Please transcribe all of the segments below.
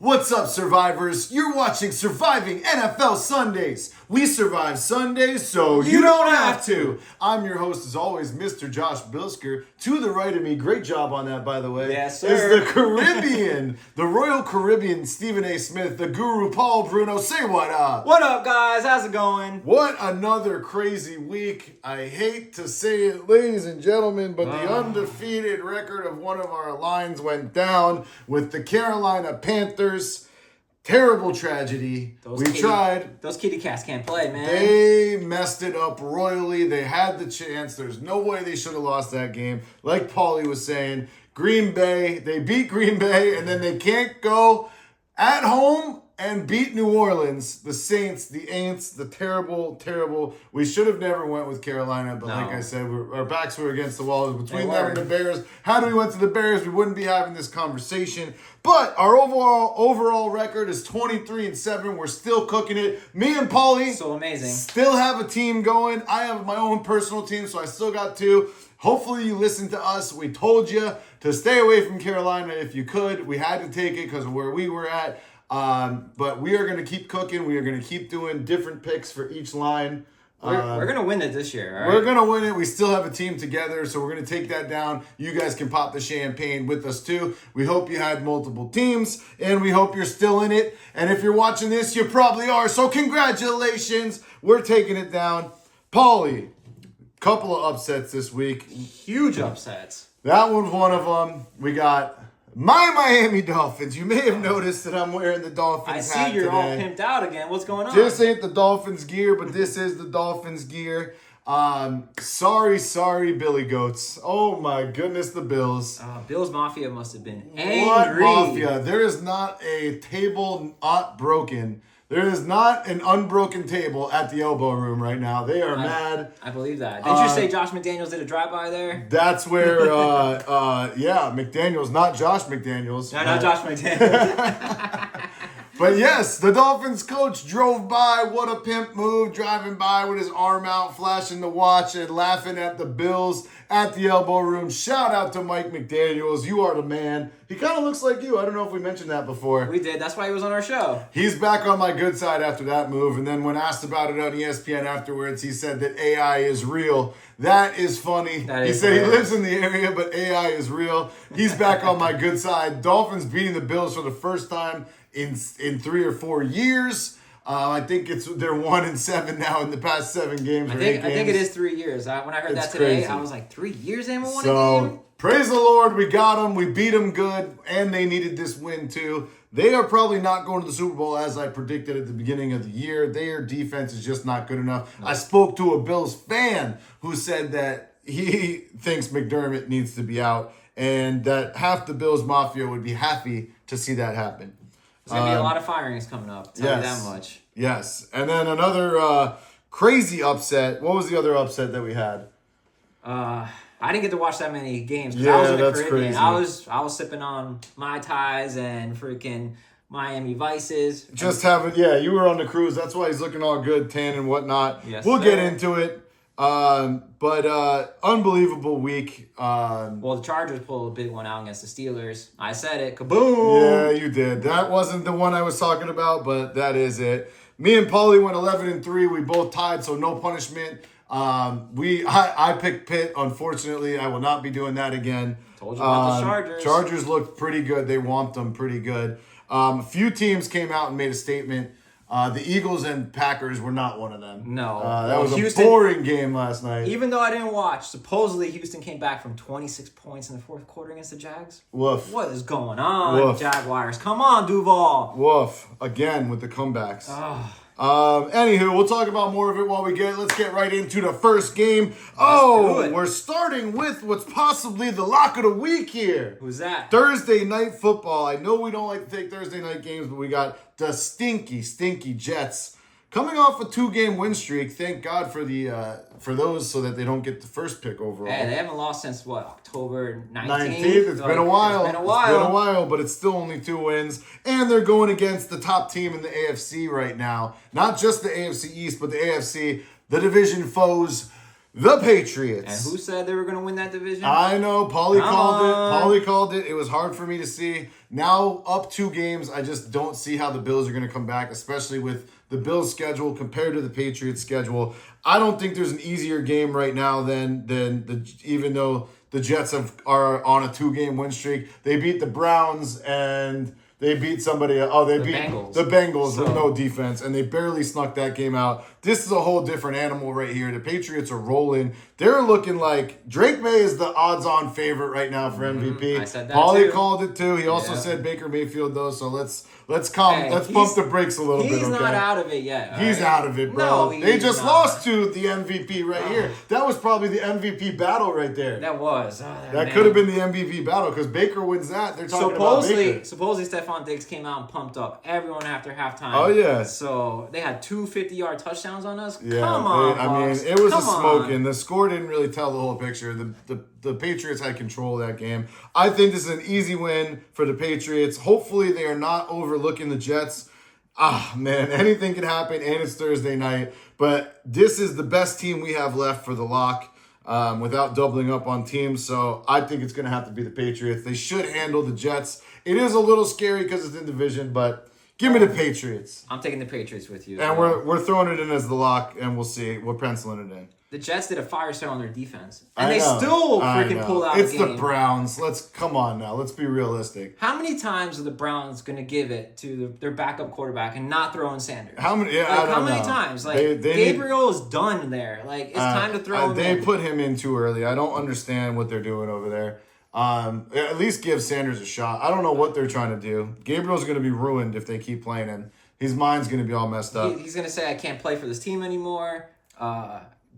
What's up, survivors? You're watching Surviving NFL Sundays. We survive Sundays, so you don't have to. I'm your host, as always, Mr. Josh Bilsker. To the right of me, great job on that, by the way. Yes, sir. Is the Caribbean, the Royal Caribbean, Stephen A. Smith, the Guru Paul Bruno. Say what up. What up, guys? How's it going? What another crazy week. I hate to say it, ladies and gentlemen, but the undefeated record of one of our lines went down with the Carolina Panthers. Terrible tragedy. Tried. Those kitty cats can't play, man. They messed it up royally. They had the chance. There's no way they should have lost that game. Like Paulie was saying, Green Bay, they beat Green Bay, and then they can't go at home and beat New Orleans, the Saints, the Aints, the terrible. We should have never went with Carolina, but like I said, our backs were against the wall. Between them and the Bears, had we went to the Bears, we wouldn't be having this conversation. But our overall record is 23-7. We're still cooking it. Me and Paulie So amazing. still have a team going. I have my own personal team, so I still got two. Hopefully you listen to us. We told you to stay away from Carolina if you could. We had to take it because of where we were at. But we are going to keep cooking. We are going to keep doing different picks for each line. We're going to win it this year, all right? We're going to win it. We still have a team together, so we're going to take that down. You guys can pop the champagne with us, too. We hope you had multiple teams, and we hope you're still in it. And if you're watching this, you probably are, so congratulations. We're taking it down. Paulie, couple of upsets this week. Huge upsets. That was one of them. We got my Miami Dolphins. You may have noticed that I'm wearing the Dolphins hat I see you're today. all pimped out again. What's going on? This ain't the Dolphins gear, but this is the Dolphins gear. Sorry, Billy Goats. Oh my goodness, the Bills. Bills Mafia must have been angry. What Mafia? There is not a table not broken. There is not an unbroken table at the Elbow Room right now. They are mad. I believe that. Did you say Josh McDaniels did a drive-by there? That's where, McDaniels, not Josh McDaniels. No, not Josh McDaniels. But yes, the Dolphins coach drove by. What a pimp move, driving by with his arm out, flashing the watch and laughing at the Bills at the Elbow Room. Shout out to Mike McDaniels. You are the man. He kind of looks like you. I don't know if we mentioned that before. We did. That's why he was on our show. He's back on my good side after that move. And then when asked about it on ESPN afterwards, he said that AI is real. That is funny. He said he lives in the area, but AI is real. He's back on my good side. Dolphins beating the Bills for the first time in 3 or 4 years. I think they're 1-7 now in the past 7 games. I think it is 3 years. When I heard that today, crazy. I was like, 3 years they haven't won a game? Praise the Lord, we got them. We beat them good, and they needed this win too. They are probably not going to the Super Bowl as I predicted at the beginning of the year. Their defense is just not good enough. No. I spoke to a Bills fan who said that he thinks McDermott needs to be out, and that half the Bills Mafia would be happy to see that happen. There's going to be a lot of firings coming up. Tell you that much. Yes. And then another crazy upset. What was the other upset that we had? I didn't get to watch that many games because I was in the Caribbean. Crazy. I was sipping on Mai Tais and freaking Miami Vices. You were on the cruise. That's why he's looking all good, tan and whatnot. Yes, we'll get into it. But unbelievable week. Well, the Chargers pulled a big one out against the Steelers. I said it. Kaboom! Yeah, you did. That wasn't the one I was talking about, but that is it. Me and Paulie went 11-3. We both tied, so no punishment. I picked Pitt. Unfortunately, I will not be doing that again. Told you about the Chargers. Chargers looked pretty good. They whomped them pretty good. A few teams came out and made a statement. The Eagles and Packers were not one of them. No. That was a boring game last night. Even though I didn't watch, supposedly Houston came back from 26 points in the fourth quarter against the Jags. Woof. What is going on, Woof. Jaguars? Come on, Duval. Woof. Again with the comebacks. Oh. Anywho, we'll talk about more of it while let's get right into the first game. We're starting with what's possibly the lock of the week here. Who's that? Thursday Night Football. I know we don't like to take Thursday night games, but we got the stinky Jets coming off a 2-game win streak. Thank God for those so that they don't get the first pick overall. Hey, they haven't lost since October 19th? 19th. It's been a while, but it's still only 2 wins. And they're going against the top team in the AFC right now. Not just the AFC East, but the AFC, the division foes, the And Patriots. who said they were going to win that division? I know, Paulie Come called it. on. Paulie called it. It was hard for me to see. Now, up 2 games, I just don't see how the Bills are going to come back, especially with the Bills' schedule compared to the Patriots' schedule. I don't think there's an easier game right now than even though the Jets are on a 2-game win streak. They beat the Browns and they beat somebody. They beat Bengals. the Bengals with no defense, and they barely snuck that game out. This is a whole different animal right here. The Patriots are rolling. They're looking like Drake May is the odds-on favorite right now for MVP. I said that Paulie too. called it too. He also Yeah. said Baker Mayfield though. So let's Hey, pump the brakes a little bit. He's Okay? not out of it yet. He's alright? out of it, bro. No, They he's just not. lost to the MVP right here. That was probably the MVP battle right there. That was. That could have been the MVP battle because Baker wins that. They're talking about Baker. Supposedly Stephon Diggs came out and pumped up everyone after halftime. Oh, yeah. So they had 2 50-yard touchdowns on us. Yeah, Come on, I mean, Bucks. it was Come a on. smoking. The score didn't really tell the whole picture. The Patriots had control of that game. I think this is an easy win for the Patriots. Hopefully, they are not overlooking the Jets. Man, anything can happen, and it's Thursday night. But this is the best team we have left for the lock without doubling up on teams. So I think it's going to have to be the Patriots. They should handle the Jets. It is a little scary because it's in division, but give me the Patriots. I'm taking the Patriots with you. And we're throwing it in as the lock, and we'll see. We're penciling it in. The Jets did a fire sale on their defense, and I they know. still I freaking know. pulled out It's the game. the Browns. Come on now. Let's be realistic. How many times are the Browns going to give it to their backup quarterback and not throw in Sanders? How many? Yeah, Like, I don't how many know. times? Like They Gabriel is done there. Like it's time to throw him They in. put him in too early. I don't understand what they're doing over there. At least give Sanders a shot. I don't know what they're trying to do. Gabriel's going to be ruined if they keep playing him. His mind's going to be all messed up. He's going to say, I can't play for this team anymore.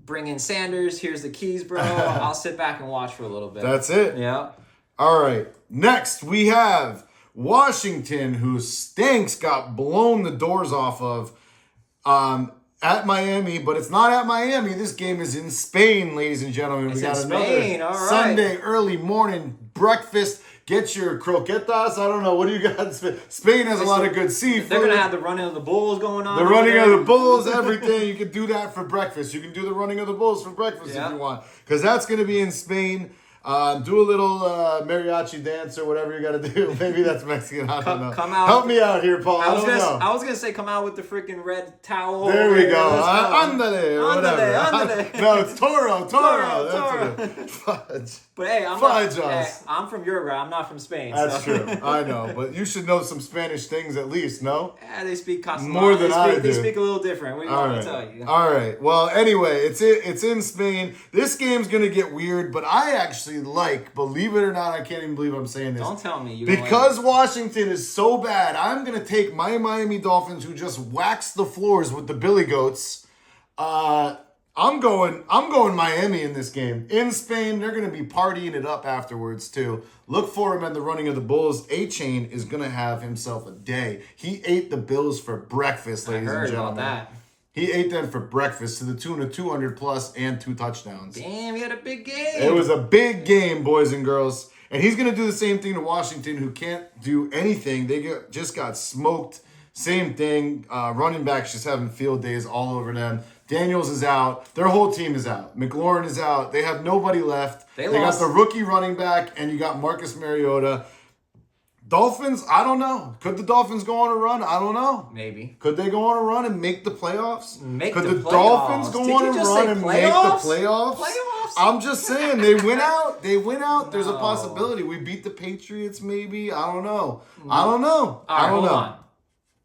Bring in Sanders. Here's the keys, bro. I'll sit back and watch for a little bit. That's it. Yeah. All right. Next, we have Washington, who stinks, got blown the doors off of at Miami, but it's not at Miami. This game is in Spain, ladies and gentlemen. It's we got in another Spain. All right. Sunday early morning breakfast. Get your croquetas. I don't know. What do you got? Spain has a lot of good seafood. They're going to have the running of the bulls going on. The over running there. of the bulls, everything. You can do that for breakfast. You can do the running of the bulls for breakfast Yeah. if you want. Because that's going to be in Spain. Do a little mariachi dance or whatever you got to do. Maybe that's Mexican. I don't know. Come out. Help me out here, Paul. I don't know. I was gonna say come out with the freaking red towel. There we go. Let's Andale, or whatever. Andale. No, it's Toro. Toro. That's it. Fudge. But hey, Fudge us. I'm from Uruguay. I'm not from Spain. That's so. true. I know. But you should know some Spanish things at least, no? Yeah, they speak Castellano. More than I They do. speak a little different. What do you want me to tell you? All right. Well, anyway, it's in Spain. This game's gonna get weird, but I actually believe it or not, I can't even believe I'm saying this. Don't tell me you don't Because Washington is so bad, I'm gonna take my Miami Dolphins, who just waxed the floors with the Billy Goats. I'm going Miami in this game. In Spain, they're going to be partying it up afterwards, too. Look for him at the running of the Bulls. A-Chain is going to have himself a day. He ate the Bills for breakfast, ladies and heard gentlemen. about that. He ate them for breakfast to the tune of 200 plus and 2 touchdowns. Damn, he had a big game. It was a big game, boys and girls. And he's going to do the same thing to Washington, who can't do anything. They just got smoked. Same thing. Running backs just having field days all over them. Daniels is out. Their whole team is out. McLaurin is out. They have nobody left. They lost. got the rookie running back, and you got Marcus Mariota. Dolphins, I don't know. Could the Dolphins go on a run? I don't know. Maybe. Could they go on a run and make the playoffs? Could the playoffs. Dolphins go Did on you a just run say and playoffs? make the playoffs? Playoffs? I'm just saying, they win out. They win out. There's a No. possibility. We beat the Patriots, maybe. I don't know. I don't know. All right, I don't hold know. on.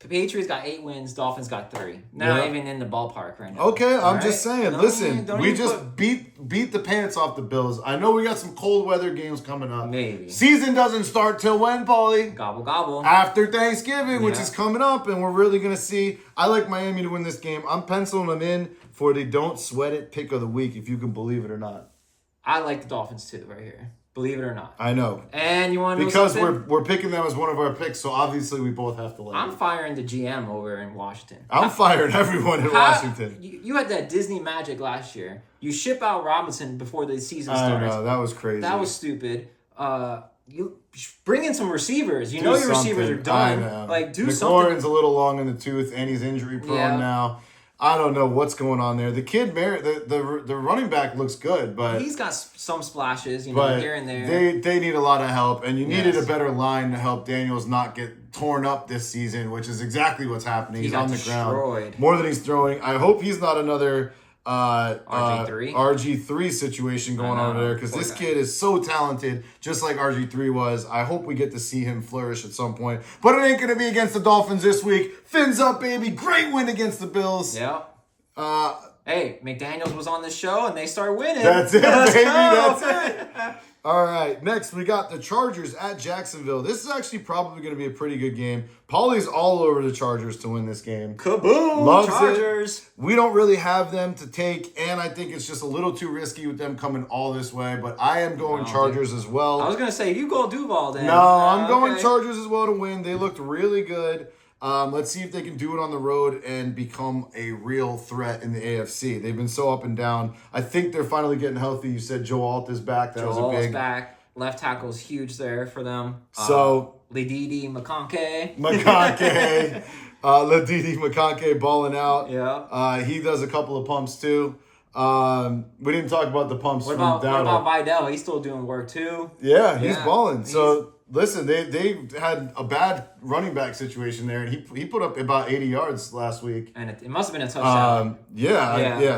The Patriots got 8 wins. Dolphins got 3. Not Yeah. even in the ballpark right now. Okay, All I'm just right? saying. Don't Listen, even- don't we even just put- beat the pants off the Bills. I know we got some cold weather games coming up. Maybe. Season doesn't start till when, Paulie? Gobble gobble. After Thanksgiving, which Yeah. is coming up, and we're really going to see. I like Miami to win this game. I'm penciling them in for the don't sweat it pick of the week, if you can believe it or not. I like the Dolphins too, right here. Believe it or not. I know. And you want to know Because something? we're picking them as one of our picks, so obviously we both have to like I'm it. firing the GM over in Washington. I'm firing everyone in Washington. You had that Disney magic last year. You ship out Robinson before the season I starts. know, that was crazy. That was stupid. You bring in some receivers. You know your receivers are something. I done. know. Like do McLaurin's something. a little long in the tooth, and he's injury prone Yeah. now. I don't know what's going on there. The kid, the running back looks good, but He's got some splashes, but here and there. they need a lot of help, and you needed Yes. a better line to help Daniels not get torn up this season, which is exactly what's happening. He's got on the destroyed. ground more than he's throwing. I hope he's not another RG3? RG3 situation going on over there, because this kid is so talented, just like RG3 was. I hope we get to see him flourish at some point, but it ain't going to be against the Dolphins this week. Fins up, baby. Great win against the Bills. Yeah. Hey, McDaniels was on the show and they started winning. That's it, Let's baby. go. That's it. All right, next we got the Chargers at Jacksonville. This is actually probably going to be a pretty good game. Paulie's all over the Chargers to win this game. Kaboom! Loves Chargers. it. We don't really have them to take, and I think it's just a little too risky with them coming all this way, but I am going Chargers as well. I was going to say, you go Duval then. No, I'm going okay. Chargers as well to win. They looked really good. Let's see if they can do it on the road and become a real threat in the AFC. They've been so up and down. I think they're finally getting healthy. You said Joe Alt is back. That was a big. back. Left tackle's huge there for them. So Ledidi McConkey. Ledidi McConkey balling out. Yeah. He does a couple of pumps too. We didn't talk about the pumps What from about Dowdle. Vidal? He's still doing work too. Yeah, he's Yeah. balling. So listen, they had a bad running back situation there, and he put up about 80 yards last week. And it must have been a touchdown.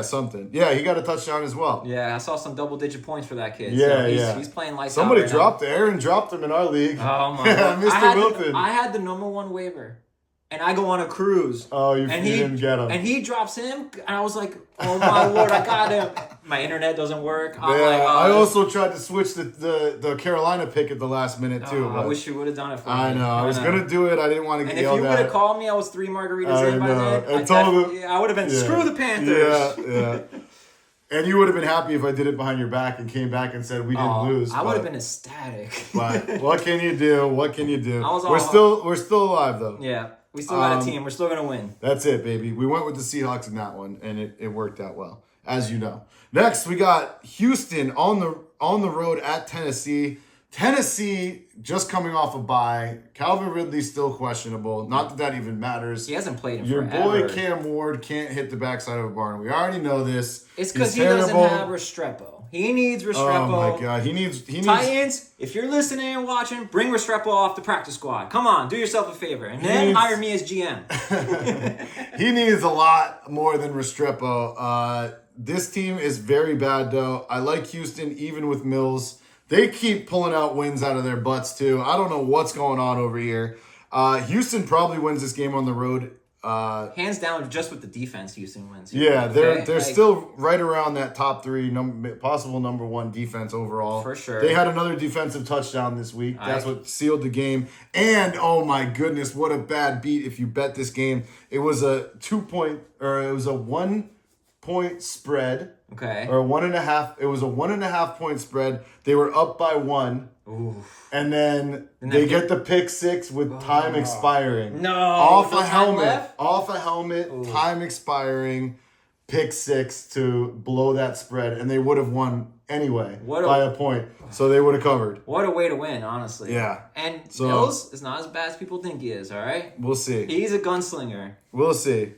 Something. Yeah, he got a touchdown as well. Yeah, I saw some double-digit points for that kid. Yeah, so he's playing lights Somebody out right dropped Aaron dropped him in our league. now. Oh my god, Mr. Wilton. I had the number one waiver, and I go on a cruise. Oh, you and didn't get him. And he drops him, and I was like, "Oh my lord, I got him!" My internet doesn't work. I'm Yeah, like, oh, I also tried to switch the Carolina pick at the last minute too. I but wish you would have done it for me. I know. I was gonna do it. I didn't want to get And if yelled you at. would have called me, I was 3 margaritas I in by know. then. And told him- I would have been screw the Panthers. Yeah. And you would have been happy if I did it behind your back and came back and said we didn't lose. I would have been ecstatic. But what can you do? What can you do? I was We're still alive though. Yeah, we still got a team. We're still gonna win. That's it, baby. We went with the Seahawks in that one, and it worked out well, as you know. Next, we got Houston on the road at Tennessee. Tennessee just coming off a bye. Calvin Ridley's still questionable. Not that even matters. He hasn't played in Your forever. boy Cam Ward can't hit the backside of a barn. We already know this. It's because He's he doesn't terrible. have Restrepo. He needs Restrepo. Oh my god, he needs. Titans, if you're listening and watching, bring Restrepo off the practice squad. Come on, do yourself a favor, and then needs- hire me as GM. He needs a lot more than Restrepo. This team is very bad, though. I like Houston, even with Mills. They keep pulling out wins out of their butts, too. I don't know what's going on over here. Houston probably wins this game on the road. Hands down, just with the defense, Houston wins. Yeah, they're Okay? still right around that top 3, possible number 1 defense overall. For sure. They had another defensive touchdown this week. That's what sealed the game. And oh my goodness, what a bad beat if you bet this game. It was a 1-point spread. Okay. Or 1.5. It was a 1.5 point spread. They were up by 1. Oof. And then they get the pick 6 with time expiring. No. Off no a time helmet. left? Off a helmet. Time expiring. Pick 6 to blow that spread. And they would have won anyway by a point. So they would have covered. What a way to win, honestly. Yeah. And So- Mills is not as bad as people think he is, all right? We'll see. He's a gunslinger. We'll see.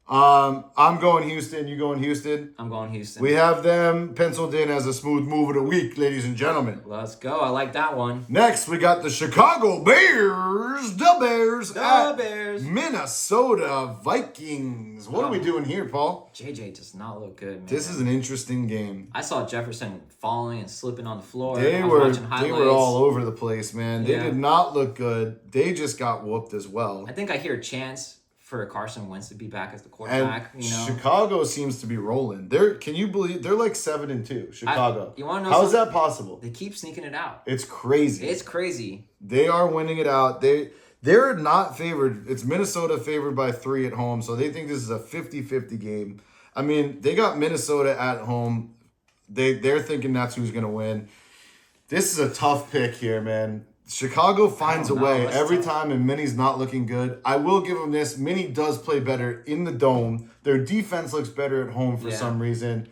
I'm going Houston. You going Houston? I'm going Houston. We have them penciled in as a smooth move of the week, ladies and gentlemen. Let's go. I like that one. Next, we got the Chicago Bears. The Bears. The Bears. Minnesota Vikings. What are we doing here, Paul? JJ does not look good, man. This is an interesting game. I saw Jefferson falling and slipping on the floor. They I was were watching highlights. all over the place, man. They Yeah. did not look good. They just got whooped as well. I think I hear a chance for Carson Wentz to be back as the And quarterback. Chicago seems to be rolling. Can you believe they're like 7-2? Chicago. You wanna know How is something? that possible? They keep sneaking it out. It's crazy. It's crazy. They are winning it out. They're not favored. It's Minnesota favored by 3 at home, so they think this is a 50-50 game. I mean, they got Minnesota at home. They're thinking that's who's going to win. This is a tough pick here, man. Chicago finds a way That's every tough. time, and Minnie's not looking good. I will give them this. Minnie does play better in the dome. Their defense looks better at home for some reason.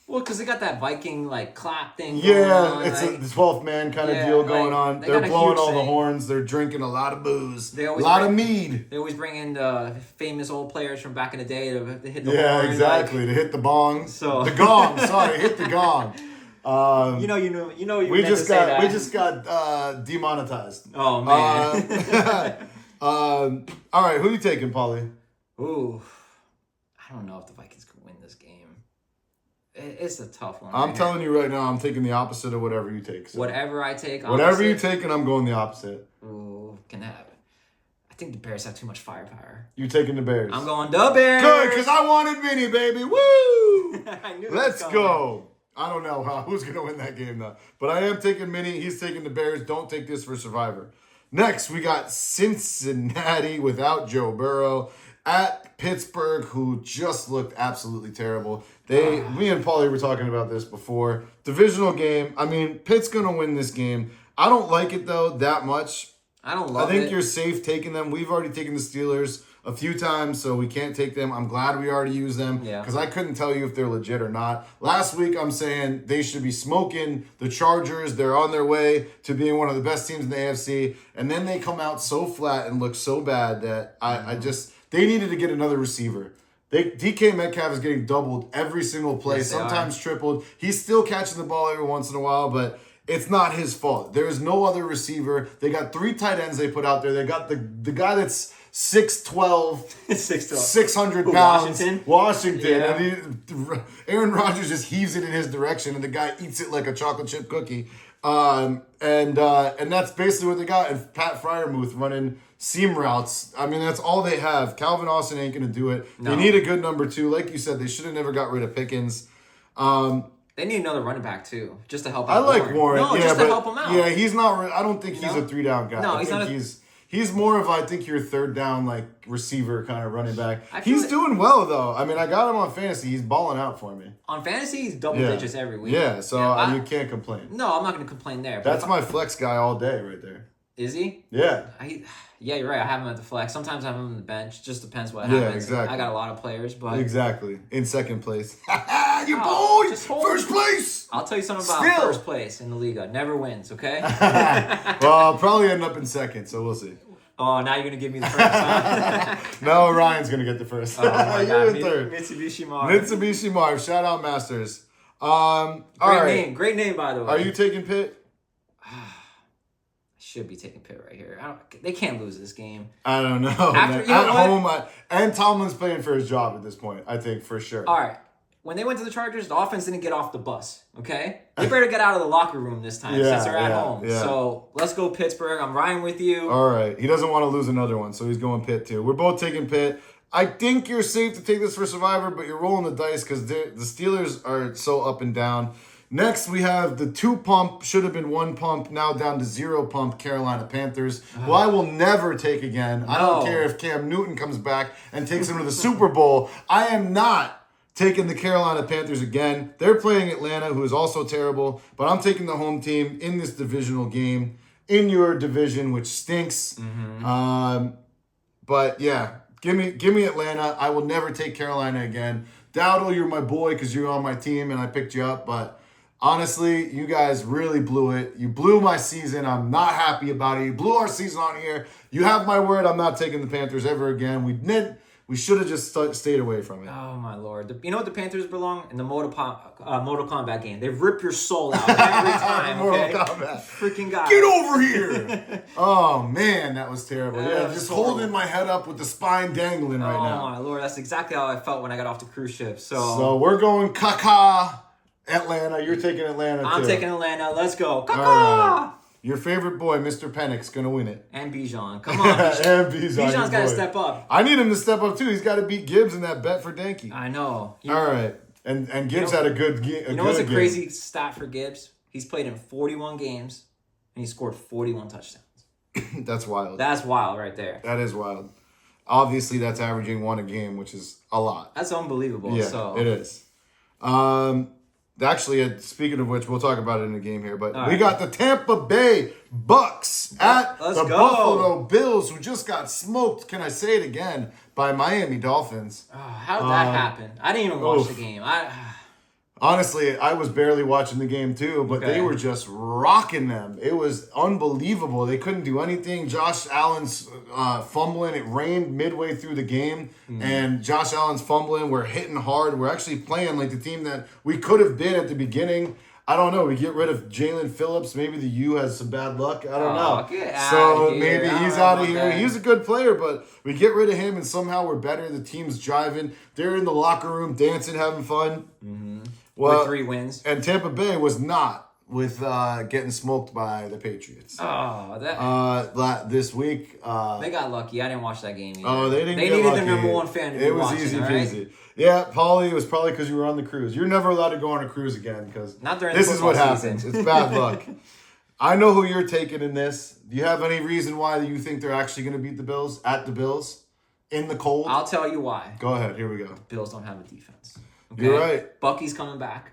Well, because they got that Viking like clap thing. Going Yeah, on, it's like, the 12th man kind of Yeah, deal going like, on. they They're got a blowing huge all the thing. horns. They're drinking a lot of booze. They A always lot of bring- mead. They always bring in the famous old players from back in the day to hit the Yeah, horn. exactly. To hit the bong. So- The gong. Sorry, hit the gong. Like, you We meant just to say that. got demonetized. Oh man. All right, who you taking, Paulie? Ooh, I don't know if the Vikings can win this game. It's a tough one. I'm telling you right now, I'm taking the opposite of whatever you take. So. Whatever I take, Whatever you take, and I'm going the opposite. Ooh, can that? I think the Bears have too much firepower. You taking the Bears? I'm going the Bears. Good, because I wanted Vinny, baby. Woo! I knew it was Let's coming. go. I don't know who's going to win that game, though. But I am taking Minnie. He's taking the Bears. Don't take this for Survivor. Next, we got Cincinnati without Joe Burrow at Pittsburgh, who just looked absolutely terrible. Me and Paulie were talking about this before. Divisional game. I mean, Pitt's going to win this game. I don't like it, though, that much. I don't love I think it. you're safe taking them. We've already taken the Steelers a few times, so we can't take them. I'm glad we already used them Yeah. because I couldn't tell you if they're legit or not. Last week, I'm saying they should be smoking the Chargers. They're on their way to being one of the best teams in the AFC, and then they come out so flat and look so bad that they needed to get another receiver. DK Metcalf is getting doubled every single play, Yes, they sometimes tripled. He's still catching the ball every once in a while, but it's not his fault. There is no other receiver. They got 3 tight ends they put out there. They got the guy that's 6'12", 600 pounds. Washington. Yeah. And Aaron Rodgers just heaves it in his direction, and the guy eats it like a chocolate chip cookie. And that's basically what they got. And Pat Fryermuth running seam routes. I mean, that's all they have. Calvin Austin ain't going to do it. No. They need a good number 2. Like you said, they should have never got rid of Pickens. They need another running back too, just to help. I like Warren. No, yeah, just to but, help him out. Yeah, he's not. I don't think he's know? a 3-down guy. No, I he's think not he's more of, I think, your 3rd down like receiver kind of running back. I feel He's like- doing well though. I mean, I got him on fantasy. He's balling out for me. On fantasy, he's double Yeah. digits every week. Yeah, so I- you can't complain. No, I'm not going to complain there. But That's if my flex guy all day right there. Is he? Yeah. Yeah, you're right. I have him at the flex. Sometimes I have him on the bench. Just depends what Yeah, happens. exactly. I got a lot of players, but Exactly. In 2nd place. You Oh, boy! just hold- First place! I'll tell you something about Still. first place in the Liga. Never wins, okay? Well, I'll probably end up in 2nd, so we'll see. Oh, now you're going to give me the first, huh? No, Ryan's going to get the first. Oh, my You're God. in 3rd. Mitsubishi Mar. Mitsubishi Marv. Shout out Masters. All Great right. name. Great name, by the way. Are you taking Pitt? Should be taking Pitt right here. They can't lose this game. I don't know. After- man. you know At what? home, and Tomlin's playing for his job at this point, I think, for sure. All right. When they went to the Chargers, the offense didn't get off the bus, okay? They better get out of the locker room this time Yeah, since they're at yeah, home. yeah. So let's go Pittsburgh. I'm riding with you. All right. He doesn't want to lose another one, so he's going Pitt too. We're both taking Pitt. I think you're safe to take this for Survivor, but you're rolling the dice because the Steelers are so up and down. Next, we have the 2 pump, should have been 1 pump, now down to 0 pump Carolina Panthers, who I will never take again. I don't No. care if Cam Newton comes back and takes them to the Super Bowl. I am not taking the Carolina Panthers again. They're playing Atlanta, who is also terrible, but I'm taking the home team in this divisional game in your division, which stinks. But yeah, give me Atlanta. I will never take Carolina again. Dowdle, you're my boy because you're on my team and I picked you up, but honestly, you guys really blew it. You blew my season. I'm not happy about it. You blew our season on here. You have my word. I'm not taking the Panthers ever again. We should have just stayed away from it. Oh, my Lord. You know what the Panthers belong? In the Mortal Kombat game. They rip your soul out every time, Mortal okay? Kombat. Freaking guy. Get over here! Oh man, that was terrible. That Yeah, was just horrible. holding my head up with the spine dangling right Oh, now. my Lord. That's exactly how I felt when I got off the cruise ship. So we're going Kaka Atlanta. You're taking Atlanta too. I'm taking Atlanta. Let's go. Caca! All right. Your favorite boy, Mr. Pennick's gonna win it. And Bijan. Come on, Bijan. And Bijan, Bijan's your got to boy. step up. I need him to step up too. He's got to beat Gibbs in that bet for Danke. I know. All right, and Gibbs had a good game. You know what's a crazy stat for Gibbs? He's played in 41 games, and he scored 41 touchdowns. That's wild. That's wild right there. That is wild. Obviously, that's averaging 1 a game, which is a lot. That's unbelievable. Yeah, So it is. Actually, speaking of which, we'll talk about it in the game here. But All we right. got the Tampa Bay Bucks at Let's the go. Buffalo Bills, who just got smoked. Can I say it again? By Miami Dolphins. how did that happen? I didn't even watch oof. the game. Honestly, I was barely watching the game too, but Okay. they were just rocking them. It was unbelievable. They couldn't do anything. Josh Allen's fumbling. It rained midway through the game, and Josh Allen's fumbling. We're hitting hard. We're actually playing like the team that we could have been at the beginning. I don't know. We get rid of Jalen Phillips. Maybe the U has some bad luck. I don't know. Get So outta here. maybe I don't he's know out of about here. that. He's a good player, but we get rid of him, and somehow we're better. The team's driving. They're in the locker room dancing, having fun. Well, With 3 wins. and Tampa Bay was not with getting smoked by the Patriots. Oh, that This week. they got lucky. I didn't watch that game either. Oh, they didn't. They get needed lucky. the number 1 fan to be It was watching, easy all right? peasy. Yeah, Paulie, it was probably because you were on the cruise. You're never allowed to go on a cruise again because Not during the this is what football happens. season. It's bad luck. I know who you're taking in this. Do you have any reason why you think they're actually going to beat the Bills at the Bills in the cold? I'll tell you why. Go ahead. Here we go. Bills don't have a defense. Okay? You're right. Bucky's coming back.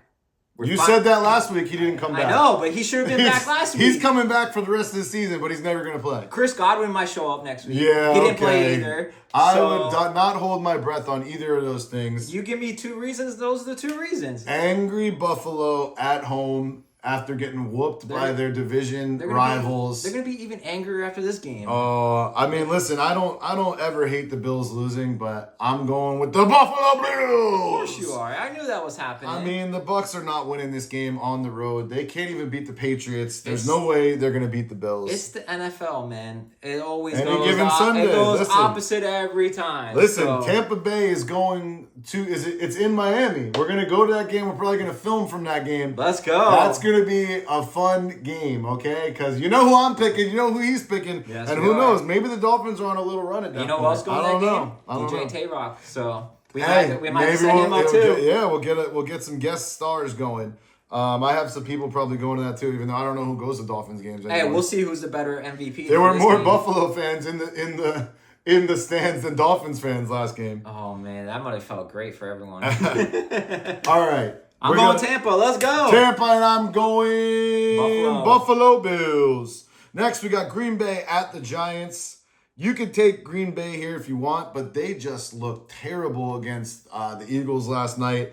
We're You fi- said that last week. He didn't come back. I know, but he should have been back last week. He's coming back for the rest of the season, but he's never going to play. Chris Godwin might show up next week. Yeah, he didn't play okay. either. I so would not hold my breath on either of those things. You give me 2 reasons. Those are the 2 reasons. Angry Buffalo at home after getting whooped by their division They're gonna rivals. They're gonna be even angrier after this game. I mean, listen, I don't ever hate the Bills losing, but I'm going with the Buffalo Bills. Of course you are. I knew that was happening. I mean, the Bucks are not winning this game on the road. They can't even beat the Patriots. There's It's- no way they're gonna beat the Bills. it's the NFL, man. It always Any goes, given Sunday, it goes listen. opposite every time. Listen, So, Tampa Bay is going to it's in Miami. We're gonna go to that game. We're probably gonna film from that game. let's go. That's gonna be a fun game, okay? Because you know who I'm picking, you know who he's picking, Yes, and we who are. knows? Maybe the Dolphins are on a little run at that You know point. who else going I to that don't game? know. I don't DJ know. Tay-Rock. So we Hey, might have to set him up too. We'll get some guest stars going. I have some people probably going to that too, even though I don't know who goes to Dolphins games anymore. Hey, we'll see who's the better MVP. There for were this more game. Buffalo fans in the stands than Dolphins fans last game. Oh man, that might have felt great for everyone. All right. I'm We're going gonna- Tampa. Let's go. Tampa, and I'm going Buffalo. Bills. Next, we got Green Bay at the Giants. You could take Green Bay here if you want, but they just looked terrible against the Eagles last night.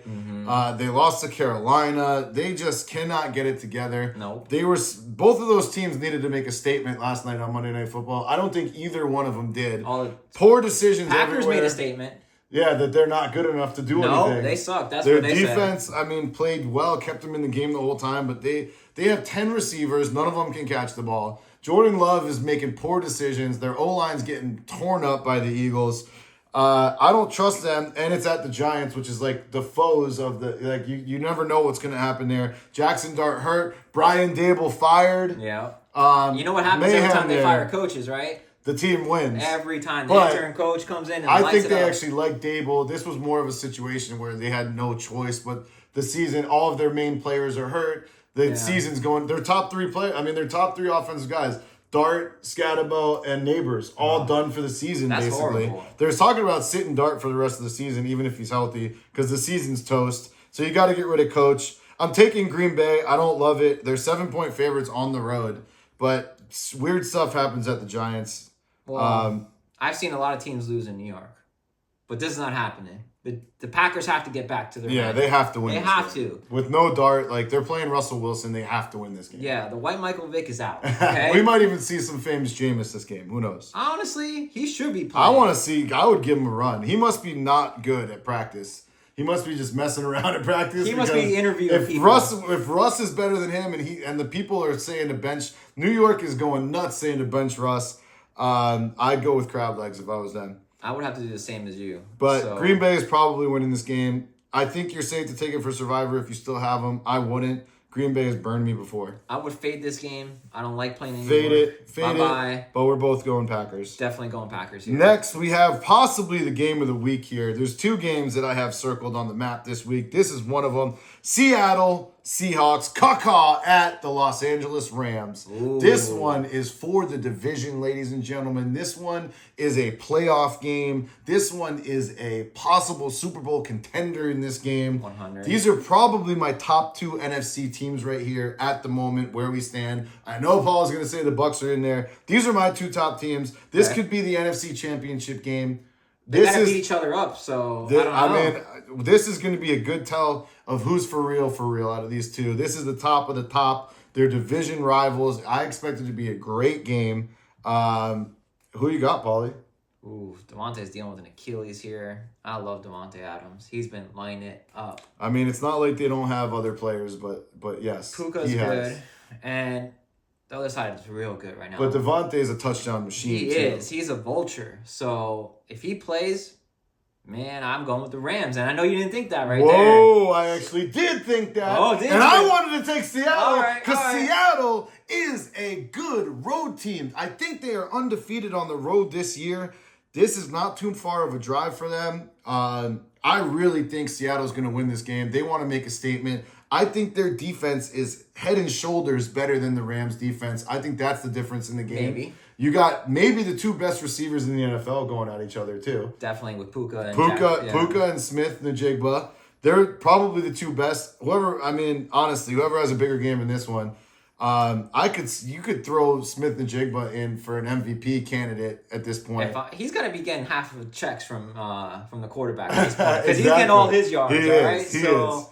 They lost to Carolina. They just cannot get it together. Nope. Both of those teams needed to make a statement last night on Monday Night Football. I don't think either one of them did. All the Poor decisions Packers everywhere. made a statement. Yeah, that they're not good enough to do No, anything. they suck. That's Their what they defense, I mean, played well, kept them in the game the whole time, but they have 10 receivers. None of them can catch the ball. Jordan Love is making poor decisions. Their O-line's getting torn up by the Eagles. I don't trust them, and it's at the Giants, which is like the foes of the, like, you never know what's going to happen there. Jackson Dart hurt. Brian Dable fired. said. Yeah. You know what happens every mayhem time they there. fire coaches, right? The team wins. Every time the But intern coach comes in and I lights think it they up. actually like Dable. This was more of a situation where they had no choice, but the season, all of their main players are hurt. The season's going, their top 3 players, I mean, their top 3 offensive guys, Dart, Scatterbo, and Neighbors, all done for the season, That's basically. horrible. They're talking about sitting Dart for the rest of the season, even if he's healthy, because the season's toast. So you got to get rid of Coach. I'm taking Green Bay. I don't love it. They're 7-point favorites on the road, but weird stuff happens at the Giants. Well, I've seen a lot of teams lose in New York, but this is not happening. The Packers have to get back to their Yeah, match. they have to win. They this have game. to. With no Dart, like they're playing Russell Wilson, they have to win this game. Yeah, the white Michael Vick is out. Okay? We might even see some famous Jameis this game. Who knows? Honestly, he should be playing. I would give him a run. He must be not good at practice. He must be just messing around at practice. He must be because interviewing if people. If Russ is better than him and the people are saying to bench, New York is going nuts saying to bench Russ. I'd go with crab legs if I was them. I would have to do the same as you. But So, Green Bay is probably winning this game. I think you're safe to take it for Survivor if you still have them. I wouldn't. Green Bay has burned me before. I would fade this game. I don't like playing in New Fade York. it. Bye-bye. But we're both going Packers. Definitely going Packers here. Next, we have possibly the game of the week here. There's 2 games that I have circled on the map this week. This is one of them. Seattle Seahawks, caca at the Los Angeles Rams. Ooh. This one is for the division, ladies and gentlemen. This one is a playoff game. This one is a possible Super Bowl contender in this game. 100. These are probably my top 2 NFC teams right here at the moment where we stand. I know Paul is going to say the Bucs are in there. These are my 2 top teams. This Okay. could be the NFC Championship game. They gotta beat each other up. So I don't know. mean, this is going to be a good tell of who's for real out of these two. This is the top of the top. They're division rivals. I expect it to be a great game. Who you got, Paulie? Ooh, Devontae's dealing with an Achilles here. I love Devontae Adams. He's been lining it up. I mean, it's not like they don't have other players, but yes, Puka's good, and the other side is real good right now. But Devontae's a touchdown machine. He is. He's a vulture. So if he plays, man, I'm going with the Rams. And I know you didn't think that there. Whoa, I actually did think that. Oh, did you? And I wanted to take Seattle because all right. Seattle is a good road team. I think they are undefeated on the road this year. This is not too far of a drive for them. I really think Seattle's going to win this game. They want to make a statement. I think their defense is head and shoulders better than the Rams' defense. I think that's the difference in the game. Maybe. You got maybe the two best receivers in the NFL going at each other, too. Definitely with Puka and Puka and Smith Njigba. They're probably the two best. Honestly, whoever has a bigger game in this one, you could throw Smith Njigba in for an MVP candidate at this point. He's got to be getting half of the checks from the quarterback at this point because he's getting all his yards, right? He is.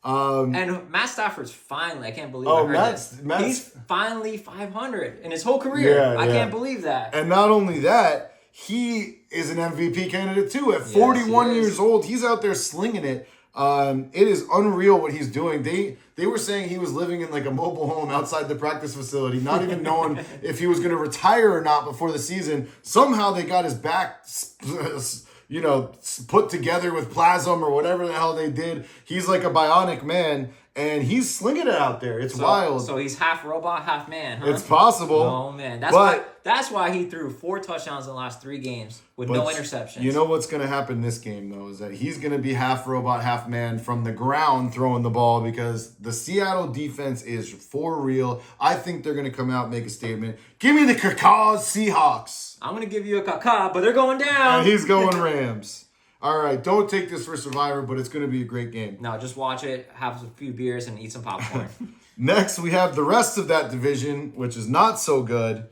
And Matt Stafford's finally, I can't believe I heard this. He's finally 500 in his whole career. I can't believe that. And not only that, he is an MVP candidate too. At 41 years old, he's out there slinging it. It is unreal what he's doing. They were saying he was living in like a mobile home outside the practice facility, not even knowing if he was going to retire or not before the season. Somehow they got his back, put together with plasm or whatever the hell they did. He's like a bionic man, and he's slinging it out there. It's wild. So he's half robot, half man, huh? It's possible. Oh, man. That's why he threw 4 touchdowns in the last 3 games with no interceptions. You know what's going to happen this game, though, is that he's going to be half robot, half man from the ground throwing the ball because the Seattle defense is for real. I think they're going to come out and make a statement. Give me the Cacaw's Seahawks. I'm going to give you a caca, but they're going down. And he's going Rams. All right, don't take this for Survivor, but it's going to be a great game. No, just watch it, have a few beers, and eat some popcorn. Next, we have the rest of that division, which is not so good.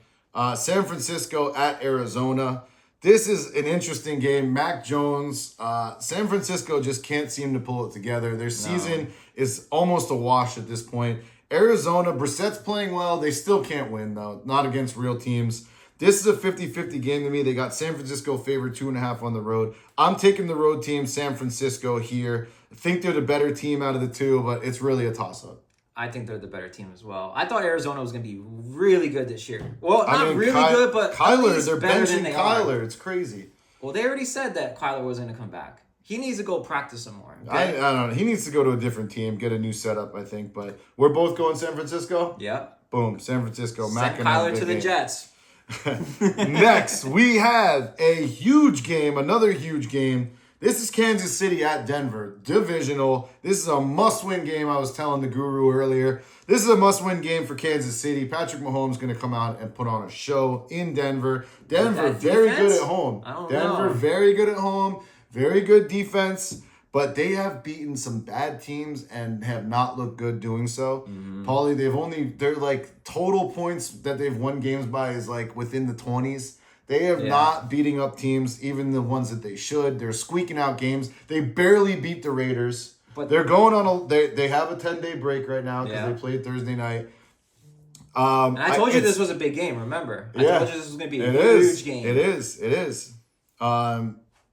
San Francisco at Arizona. This is an interesting game. Mac Jones, San Francisco just can't seem to pull it together. Their season is almost a wash at this point. Arizona, Brissett's playing well. They still can't win, though. Not against real teams. This is a 50-50 game to me. They got San Francisco favored 2.5 on the road. I'm taking the road team, San Francisco, here. I think they're the better team out of the two, but it's really a toss-up. I think they're the better team as well. I thought Arizona was going to be really good this year. Well, not really good, but Kyler, they're better benching than they Kyler. are. It's crazy. Well, they already said that Kyler was going to come back. He needs to go practice some more. Okay? I don't know. He needs to go to a different team, get a new setup, I think. But we're both going San Francisco? Yep. Boom, San Francisco. Send Kyler to the Jets. Next, we have a huge game, another huge game. This is Kansas City at Denver, divisional. This is a must-win game. I was telling the guru earlier. This is a must-win game for Kansas City. Patrick Mahomes is going to come out and put on a show in Denver. Denver, very good at home. Denver, very good at home. Very good defense. But they have beaten some bad teams and have not looked good doing so. Mm-hmm. Paulie, they're like total points that they've won games by is like within the 20s. They have not beating up teams, even the ones that they should. They're squeaking out games. They barely beat the Raiders. But they're going on they have a 10-day break right now because they played Thursday night. And I told you this was a big game, remember? I told you this was going to be a huge game. It is.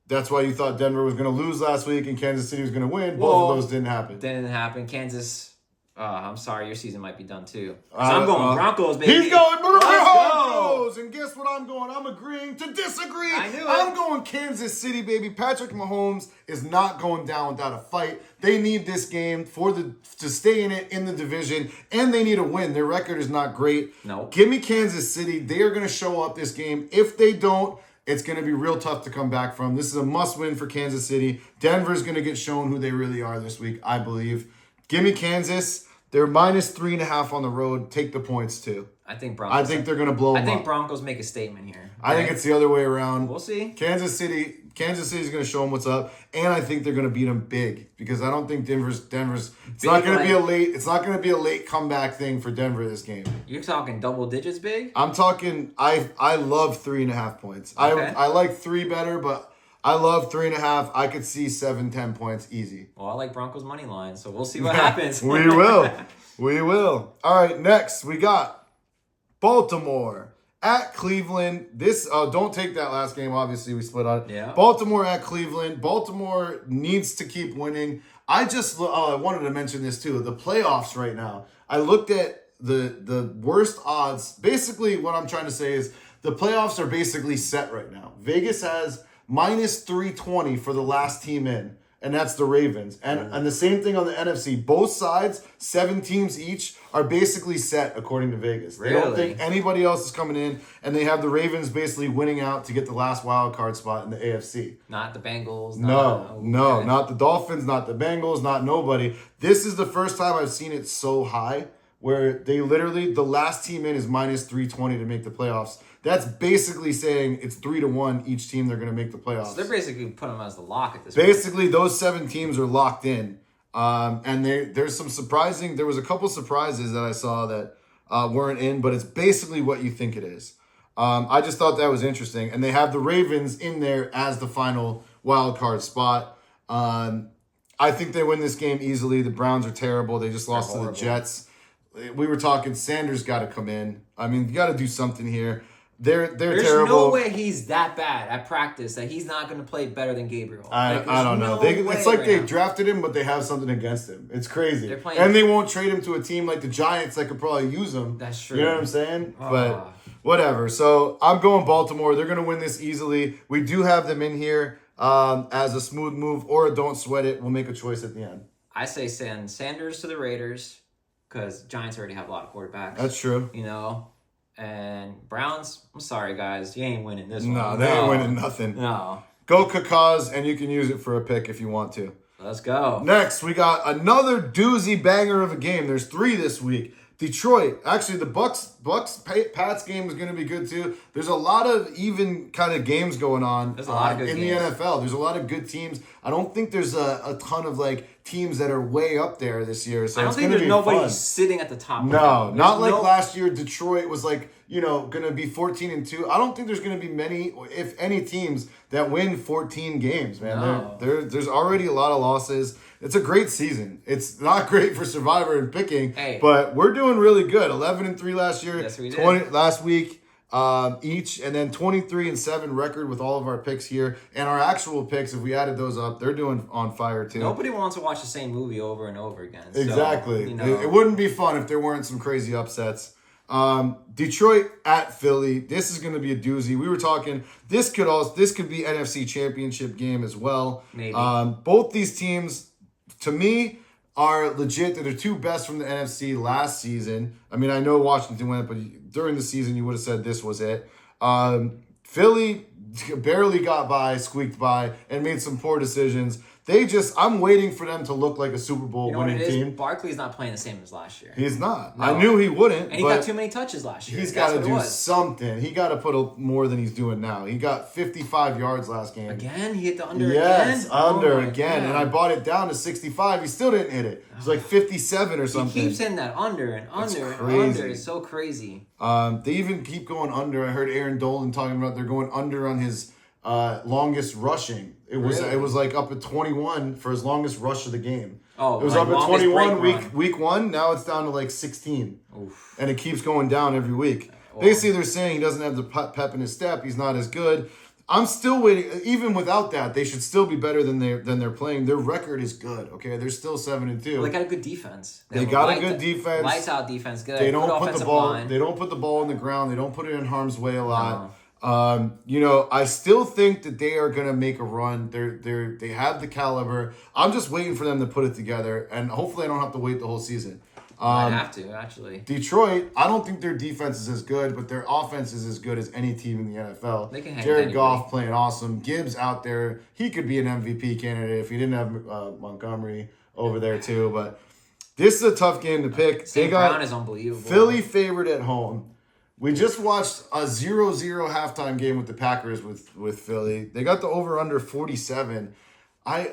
That's why you thought Denver was going to lose last week and Kansas City was going to win. Both of those didn't happen. Didn't happen. Kansas, I'm sorry, your season might be done too. I'm going Broncos, baby. He's going Broncos! And guess what I'm going? I'm agreeing to disagree. I knew it. I'm going Kansas City, baby. Patrick Mahomes is not going down without a fight. They need this game to stay in the division, and they need a win. Their record is not great. No. Give me Kansas City. They are going to show up this game. If they don't, it's going to be real tough to come back from. This is a must-win for Kansas City. Denver's going to get shown who they really are this week, I believe. Give me Kansas. They're minus 3.5 on the road. Take the points, too. I think they're going to blow them up. I think Broncos make a statement here. I think it's the other way around. We'll see. Kansas City's going to show them what's up, and I think they're going to beat them big because I don't think Denver's. It's not going to be a late. It's not going to be a late comeback thing for Denver this game. You're talking double digits big? I'm talking. I love 3.5 points. Okay. I like 3 better, but I love 3.5. I could see 7-10 points easy. Well, I like Broncos money line, so we'll see what happens. We will. We will. All right, next we got Baltimore at Cleveland. This don't take that last game. Obviously, we split on it. Yeah. Baltimore at Cleveland. Baltimore needs to keep winning. I wanted to mention this too. The playoffs right now. I looked at the worst odds. Basically, what I'm trying to say is the playoffs are basically set right now. Vegas has -320 for the last team in, and that's the Ravens. And the same thing on the NFC. Both sides, 7 teams each, are basically set according to Vegas. They don't think anybody else is coming in, and they have the Ravens basically winning out to get the last wild card spot in the AFC. Not the Bengals. No, not the Dolphins, not the Bengals, not nobody. This is the first time I've seen it so high where they literally, the last team in is -320 to make the playoffs. That's basically saying it's 3-1 each team they're going to make the playoffs. So they're basically putting them as the lock at this point. Basically, those 7 teams are locked in. And there's some surprising, there was a couple surprises that I saw that weren't in, but it's basically what you think it is. I just thought that was interesting. And they have the Ravens in there as the final wild card spot. I think they win this game easily. The Browns are terrible. They just lost to the Jets. We were talking Sanders got to come in. I mean, you got to do something here. There's terrible. No way he's that bad at practice that he's not going to play better than Gabriel. I don't know. It's like they drafted him, but they have something against him. It's crazy. And they won't trade him to a team like the Giants that could probably use him. That's true. You know what I'm saying? But whatever. So I'm going Baltimore. They're going to win this easily. We do have them in here as a smooth move or a don't sweat it. We'll make a choice at the end. I say send Sanders to the Raiders because Giants already have a lot of quarterbacks. That's true. You know? And Browns, I'm sorry, guys. You ain't winning this one. No, they ain't winning nothing. No. Go Kakaz, and you can use it for a pick if you want to. Let's go. Next, we got another doozy banger of a game. There's 3 this week. Detroit. Actually, the Bucks-Pats game is going to be good, too. There's a lot of even kind of games going on there's a lot of good in games. the NFL. There's a lot of good teams. I don't think there's a ton of, teams that are way up there this year. So I don't think there's nobody sitting at the top. No, not like last year. Detroit was going to be 14-2. I don't think there's going to be many, if any, teams that win 14 games, man. No. There's already a lot of losses. It's a great season. It's not great for Survivor and picking, but we're doing really good. 11-3 last year. Yes, we did. 20 last week. Each, and then 23-7 record with all of our picks here, and our actual picks. If we added those up, they're doing on fire too. Nobody wants to watch the same movie over and over again. So, exactly. It wouldn't be fun if there weren't some crazy upsets. Detroit at Philly. This is going to be a doozy. We were talking. This could be NFC Championship game as well. Maybe. Both these teams, to me, are legit. They're the 2 best from the NFC last season. I mean, I know Washington went, but during the season, you would have said this was it. Philly barely got by, squeaked by, and made some poor decisions. I'm waiting for them to look like a Super Bowl winning team. Barkley's not playing the same as last year. He's not. No. I knew he wouldn't. And he got too many touches last year. He's got to do something. He got to put more than he's doing now. He got 55 yards last game. Again? He hit the under again? Yes, under again. God. And I bought it down to 65. He still didn't hit it. It was like 57 or something. He keeps hitting that under and under and under. It's so crazy. They even keep going under. I heard Aaron Dolan talking about they're going under on his longest rushing. It was like up at 21 for his longest rush of the game. Oh, it was up at 21 week 1. Now it's down to like 16. Oof. And it keeps going down every week. Basically, they're saying he doesn't have the pep in his step. He's not as good. I'm still waiting. Even without that, they should still be better than they're playing. Their record is good. Okay, they're still 7-2. Well, they got a good defense. They got a good defense. Lights out defense. Good. They don't put the ball. They don't put the ball on the ground. They don't put it in harm's way a lot. No. I still think that they are gonna make a run. They have the caliber. I'm just waiting for them to put it together, and hopefully I don't have to wait the whole season. I have to, actually. Detroit, I don't think their defense is as good, but their offense is as good as any team in the NFL. They can hang Jared Goff playing awesome. Gibbs out there. He could be an MVP candidate if he didn't have Montgomery over there too. But this is a tough game to pick. St. Brown is unbelievable. Philly favored at home. We just watched a 0-0 halftime game with the Packers with Philly. They got the over-under 47. I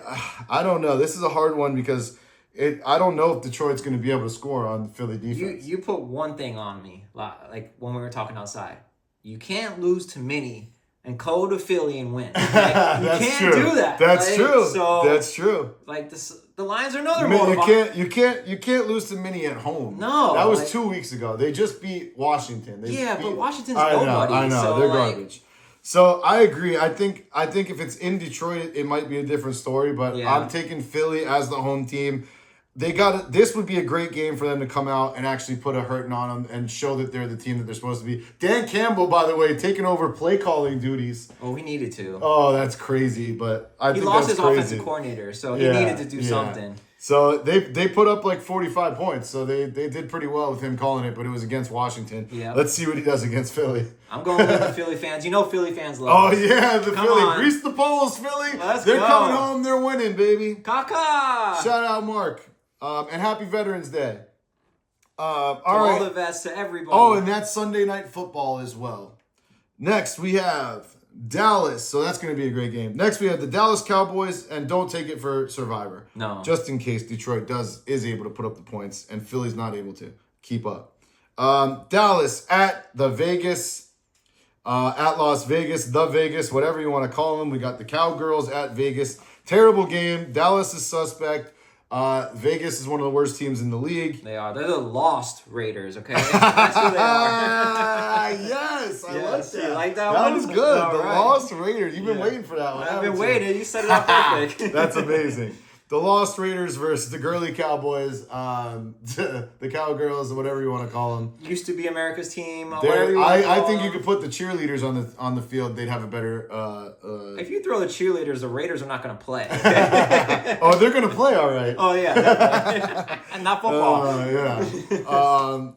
don't know. This is a hard one because I don't know if Detroit's going to be able to score on the Philly defense. You put one thing on me, like when we were talking outside. You can't lose to Minnie and go to Philly and win. Like, you can't do that. That's true. So that's true. Like the Lions are another motor. You can't lose to Mini at home. No, that was 2 weeks ago. They just beat Washington. But Washington's nobody. I know. So they're garbage. So I agree. I think if it's in Detroit, it might be a different story. But I'm taking Philly as the home team. This would be a great game for them to come out and actually put a hurting on them and show that they're the team that they're supposed to be. Dan Campbell, by the way, taking over play calling duties. Oh, he needed to. Oh, that's crazy. But he lost his offensive coordinator, so he needed to do something. So they put up like 45 points, so they did pretty well with him calling it, but it was against Washington. Yeah. Let's see what he does against Philly. I'm going with the Philly fans. You know Philly fans love us. Yeah, Philly. On. Grease the poles, Philly. They're coming home. They're winning, baby. Kaka! Shout out, Mark. And happy Veterans Day. All the vets to everybody. Oh, and that's Sunday Night Football as well. Next, we have Dallas. So that's going to be a great game. Next, we have the Dallas Cowboys, and don't take it for Survivor. No. Just in case Detroit is able to put up the points, and Philly's not able to keep up. Dallas at the Vegas, at Las Vegas, the Vegas, whatever you want to call them. We got the Cowgirls at Vegas. Terrible game. Dallas is suspect. Vegas is one of the worst teams in the league. They are. They're the Lost Raiders, okay? That's who they are. Yes, I like that. You like that one? That was good. The Lost Raiders. You've been waiting for that one. I've been waiting. You set it up perfect. That's amazing. The Lost Raiders versus the Girly Cowboys, the Cowgirls, whatever you want to call them. Used to be America's team. I think you could put the cheerleaders on the field. They'd have a better. If you throw the cheerleaders, the Raiders are not going to play. Oh, they're going to play all right. Oh yeah, and not football. Yeah.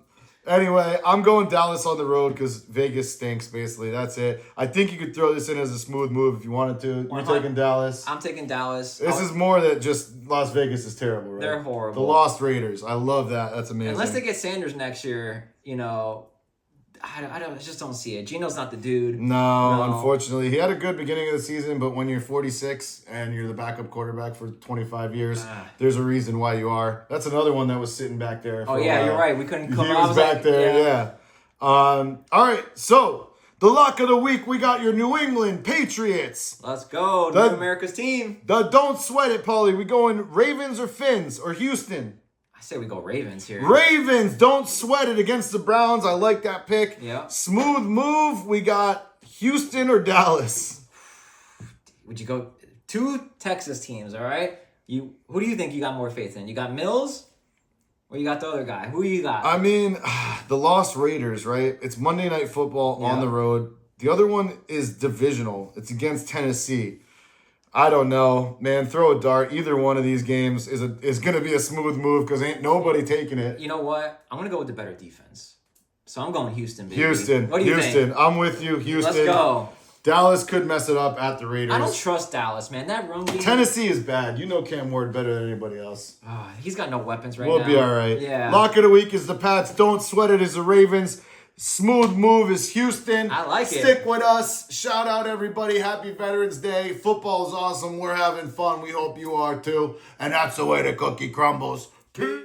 Anyway, I'm going Dallas on the road because Vegas stinks, basically. That's it. I think you could throw this in as a smooth move if you wanted to. You're taking Dallas. I'm taking Dallas. This is more that just Las Vegas is terrible, right? They're horrible. The Lost Raiders. I love that. That's amazing. Unless they get Sanders next year, I just don't see it. Geno's not the dude. No, unfortunately. He had a good beginning of the season, but when you're 46 and you're the backup quarterback for 25 years, there's a reason why you are. That's another one that was sitting back there. Oh, yeah, you're right. We couldn't come out. He was back there, yeah. All right, so the lock of the week, we got your New England Patriots. Let's go. New America's team. Don't sweat it, Paulie. We going Ravens or Fins or Houston? I say we go Ravens here. Ravens, don't sweat it against the Browns. I like that pick. Yeah. Smooth move. We got Houston or Dallas. Would you go 2 Texas teams, all right? Who do you think you got more faith in? You got Mills or you got the other guy? Who you got? I mean, the Lost Raiders, right? It's Monday Night Football on the road. The other one is divisional. It's against Tennessee. I don't know, man. Throw a dart. Either one of these games is going to be a smooth move because ain't nobody taking it. You know what? I'm going to go with the better defense. So I'm going Houston, baby. Houston. What do you think? I'm with you. Houston. Let's go. Dallas could mess it up at the Raiders. I don't trust Dallas, man. That run game. Tennessee is bad. You know Cam Ward better than anybody else. He's got no weapons right now. We'll be all right. Yeah. Lock of the week is the Pats. Don't sweat it is the Ravens. Smooth move is Houston. I like it. Stick with us. Shout out everybody. Happy Veterans Day. Football's awesome. We're having fun. We hope you are too. And that's the way the cookie crumbles. Peace.